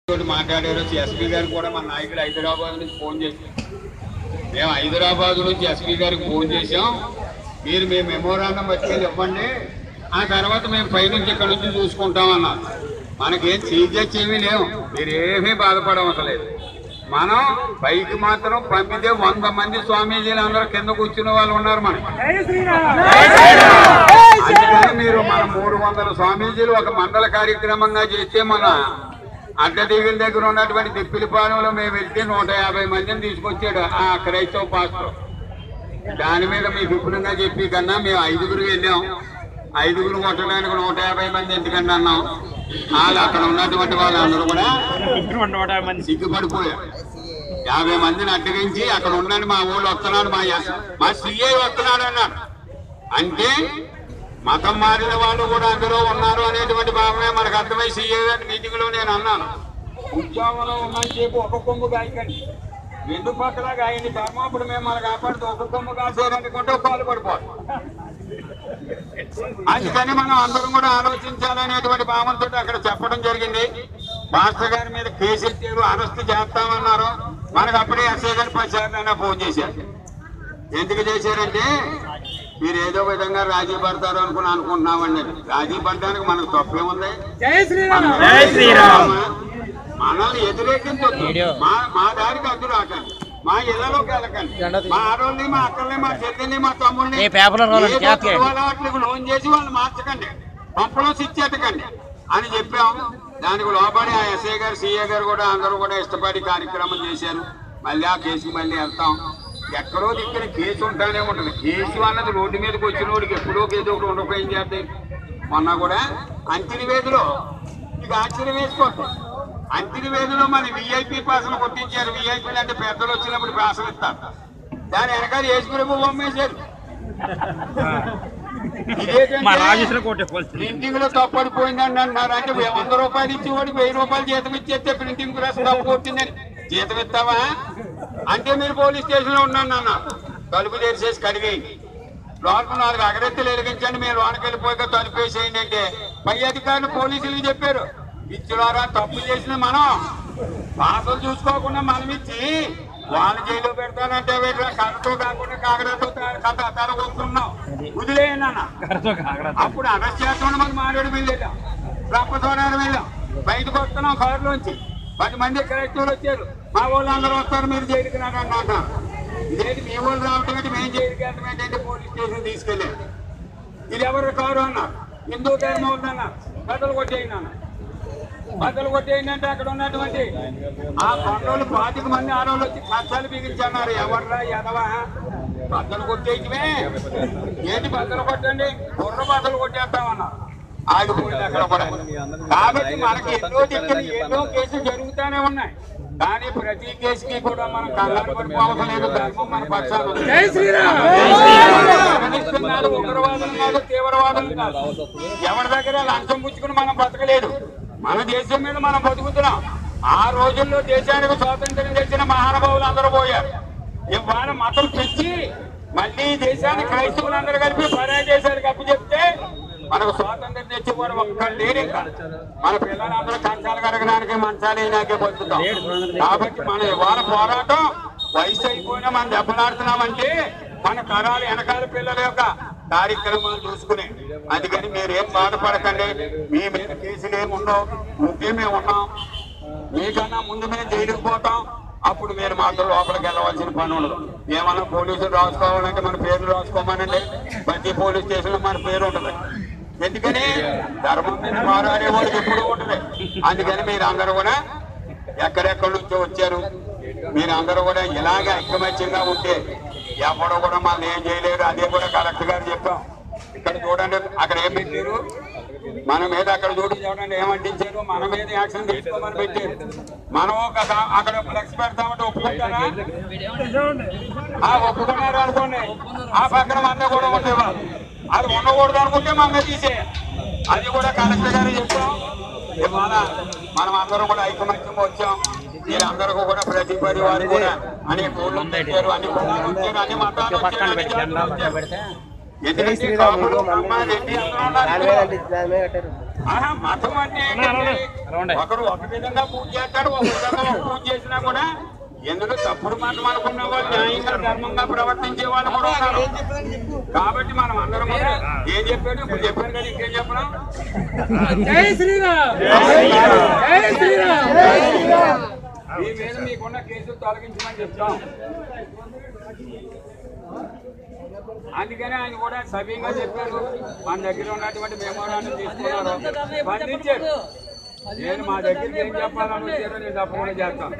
మాట్లాడారు. ఎస్పీ గారు కూడా మన నాయకుడు హైదరాబాద్ నుంచి ఫోన్ చేశాం. మేము హైదరాబాద్ నుంచి ఎస్పీ గారికి ఫోన్ చేసాం. మీరు మీ మెమోరాండం పట్టుకెళ్ళి ఇవ్వండి, ఆ తర్వాత మేము పైనుంచి ఇక్కడ నుంచి చూసుకుంటామన్నారు. మనకేం సీజెస్ ఏమీ లేవు, మీరు ఏమీ బాధపడవసలేదు. మనం పైకి మాత్రం పంపితే 100 మంది స్వామీజీలు అందరూ కింద కూర్చునే వాళ్ళు ఉన్నారు మనకి. అందుకని మీరు మన 300 స్వామీజీలు ఒక మండల కార్యక్రమంగా చేస్తే మన అడ్డదీగుల దగ్గర ఉన్నటువంటి దిప్పిలిపాలెంలో మేము వెళ్తే 150 మందిని తీసుకొచ్చాడు ఆ క్రైస్తవ పాస్టర్. దాని మీద మీకు విపులంగా చెప్పి కన్నా మేము 5గురు వెళ్ళాం. 5గురు కొట్టడానికి 150 మంది ఎందుకన్నా అన్నాం. వాళ్ళు అక్కడ ఉన్నటువంటి వాళ్ళందరూ కూడా సిగ్గుపడిపోయారు. 50 మందిని అడ్డగించి అక్కడ ఉన్నాడు మా ఊళ్ళో వస్తున్నాడు, మా సిఐ వస్తున్నాడు అన్నాడు. అంటే మతం మారిన వాళ్ళు కూడా అందులో ఉన్నారు అనేటువంటి భావమే మనకు అర్థమై సీఏ గారి మీటింగ్ లో నేను అన్నాను, ఉద్యోగంలో ఉన్నని చెప్పి ఒక కొమ్ము గాయకండి, 2 పక్కల గాయండి, ధర్మాపుడు మేము మన కాపాడుతూ ఒక కొమ్ము కాసేయాలనుకుంటే పాలు పడిపోదు. అందుకని మనం అందరం కూడా ఆలోచించాలనేటువంటి భావంతో అక్కడ చెప్పడం జరిగింది. మాస్టర్ గారి మీద కేసు ఎత్తారు, అరెస్ట్ చేస్తామన్నారు. మనకు అప్పుడే ఎస్ఐ గారు 10 సార్లు ఫోన్ చేశారు. ఎందుకు చేశారంటే మీరు ఏదో విధంగా రాజీ పడతారు అనుకుంటున్నామండి. రాజీ పడడానికి మనకు తప్పేముంది? మనల్ని ఎదురెక్కించొద్దు, మా దారికి అడ్డు రాకండి, మా ఇళ్లలోకి వెళ్ళకండి, మా ఆడోళ్ళని, మా అక్కల్ని, మా చెల్లిని, మా తమ్ముళ్ళని అలవాట్లకు లోన్ చేసి వాళ్ళు మార్చకండి, పంపడం శిక్షెట్టకండి అని చెప్పాము. దానికి లోబడి ఆ ఎస్ఐ గారు, సిఏ గారు కూడా అందరూ కూడా ఇష్టపడి కార్యక్రమం చేశారు. మళ్ళీ ఆ కేసుకి మళ్ళీ వెళ్తాం. ఎక్కడో దిక్కున కేసు ఉంటానే ఉంటుంది. కేసు అన్నది రోడ్డు మీదకి వచ్చిన వాడికి ఎప్పుడో కేసు ఒకటి ఉండకపోయి ఏం చేస్తాయి. మొన్న కూడా అంతినివేదిలో మీకు ఆశ్చర్యం వేసుకోవచ్చు, అంతినివేదిలో మన విఐపీ పాసలు కొట్టించారు. విఐపీలు అంటే పెద్దలు వచ్చినప్పుడు పాసలు ఇస్తారు. దాని వెనకాల వేసుకునే బొమ్మేశారు. ప్రింటింగ్ లో తప్పడిపోయిందని అంటున్నారు. అంటే 100 రూపాయలు ఇచ్చేవాడికి 1000 రూపాయలు జీతం ఇచ్చేస్తే ప్రింటింగ్ ప్రెస్ తప్పు కొట్టిందని జీతం ఇస్తావా అంటే మీరు పోలీస్ స్టేషన్ లో ఉన్నాను అన్న, తలుపు తెరిచేసి కడిగేయండి, లోపల 4 అగరత్తులు వెలిగించండి, మీరు లోనకి వెళ్ళిపోయి తలుపు వేసేయండి అంటే పై అధికారులు పోలీసులకు చెప్పారు. ఇచ్చినారా తప్పు చేసిన మనం పాసలు చూసుకోకుండా మనం ఇచ్చి వాళ్ళ జైల్లో పెడతానంటే కర్రతో కాకుండా కాగడతో తల కొడుతున్నాం, వదిలేయండి అన్న. అప్పుడు అరెస్ట్ చేస్తామని మనం మారేడు వెళ్ళాం, రప్పతోడాడు వెళ్ళాం, బయటకు వస్తున్నాం కారులోంచి 10 మంది కలెక్టర్లు వచ్చారు. మా వాళ్ళు అందరూ వస్తారు, మీరు జైలుకి అన్నమాట. ఇదేంటి మీ వాళ్ళు రావటం ఏంటి, మేము జైలుకి వెళ్ళటం ఏంటంటే పోలీస్ స్టేషన్ తీసుకెళ్ళారు. ఇది ఎవరు కారు అన్నారు, హిందూ ధర్మం ఉందన్నారు. బద్దలు కొట్టేయండి అన్న, బద్దలు కొట్టేయండి అంటే అక్కడ ఉన్నటువంటి ఆ కొండలు 25 మంది ఆడవాళ్ళు వచ్చి కష్టాలు బిగించన్నారు. ఎవర్రా ఎదవా బద్దలు కొట్టేయటమే ఏంటి, బద్దలు కొట్టండి, బుర్ర బద్దలు కొట్టేస్తామన్నారు. ఆగిపోయింది అక్కడ కూడా. కాబట్టి మనకి ఎన్నో కేసులు జరుగుతూనే ఉన్నాయి. కానీ ప్రతి కేసుకి కూడా మనం కంగారు పడిపోవడం లేదు. ధర్మం మన పక్షాలు ఉగ్రవాదులు కాదు, తీవ్రవాదులు కాదు. ఎవరి దగ్గర లంచం పుచ్చుకుని మనం బతకలేదు. మన దేశం మీద మనం బతుకుతున్నాం. ఆ రోజుల్లో దేశానికి స్వాతంత్ర్యం తెచ్చిన మహానుభావులు అందరూ పోయారు. ఇవాళ మతం తెచ్చి మళ్ళీ దేశాన్ని క్రైస్తవులందరూ కలిపి పరాయి దేశానికి అప్పు చెప్తే మనకు స్వాతంత్రం తెచ్చేవాడు ఒక్కళ్ళు లేరు. ఇంకా మన పిల్లలందరూ కంచాలు కడగడానికి మంచాలు అయినాకే బతుకుతాం. కాబట్టి మన ఇవాళ పోరాటం వయసు అయిపోయినా మనం దెబ్బలాడుతున్నామంటే మన తరాలు వెనకాల పిల్లల యొక్క కార్యక్రమాలు చూసుకునే. అందుకని మీరేం బాధపడకండి, మీ మీద కేసులు ఏమి ఉండవు. ముఖ్య మేము ఉన్నాం, మీకన్నా ముందు మేము జైలుకు పోతాం. అప్పుడు మీరు మాత్రం లోపలికి వెళ్ళవలసిన పని ఉండదు. ఏమన్నా పోలీసులు రాసుకోవాలంటే మన పేర్లు రాసుకోమనండి, ప్రతి పోలీస్ స్టేషన్ లో మన పేరు ఉంటుంది. ఎందుకని ధర్మం మీద పోరాడేవాళ్ళకి ఎప్పుడు ఉంటుంది. అందుకని మీరు అందరూ కూడా ఎక్కడెక్కడి నుంచో వచ్చారు, మీరు అందరూ కూడా ఇలాగే ఐకమత్యంగా ఉంటే ఎవరు కూడా మనం ఏం చేయలేరు. అదే కూడా కలెక్టర్ గారు చెప్పాం. ఇక్కడ చూడండి, అక్కడ ఏం పెట్టారు మన మీద, అక్కడ చూడండి ఏమంటించారు, మన మీద యాక్షన్ తీసుకోమని పెట్టారు. మనం అక్కడ ఫ్లెక్స్ పెడతామంటే ఒప్పుకుంటారా? ఒప్పుకున్నారు అనుకోండి, ఆ పక్కన మన కూడా ఉండేవాళ్ళు. అది ఉండకూడదు అనుకుంటే మన తీసేయాలి. అది కూడా కలెక్టర్ గారు చెప్పాం. ఇవాళ మనం అందరూ కూడా ఐకమత్యంగా వచ్చాం. మీరందరూ కూడా ప్రతి పరివారు కూడా అనేక ఊళ్ళు వచ్చారు, అన్ని కులాలు వచ్చారు, అన్ని మతాలు వచ్చారు. ఎందుకంటే కాపులు, బ్రహ్మ, రెడ్డి అందరూ ఉన్నారు. మతం అంటే ఒకరు ఒక విధంగా పూజ చేస్తాడు, ఒక విధంగా పూజ చేసినా కూడా ఎందుకు తప్పుడు మతం అనుకున్న వాళ్ళు న్యాయంగా ధర్మంగా ప్రవర్తించే వాళ్ళు కూడా ఉన్నారు. కాబట్టి మనం అందరం కూడా ఏం చెప్పాడు ఇప్పుడు చెప్పాను కదా, ఇంకేం చెప్పడం. జై శ్రీరామ్, జై శ్రీరామ్. మీ మీద మీకున్న కేసులు తొలగించమని చెప్తాం. అందుకని ఆయన కూడా సవ్యంగా చెప్పారు. మన దగ్గర ఉన్నటువంటి మెమోరాండం తీసుకున్నారు, స్పందించారు. నేను మా దగ్గరికి ఏం చెప్పాలని వచ్చారో నేను తప్పకుండా చేస్తాను.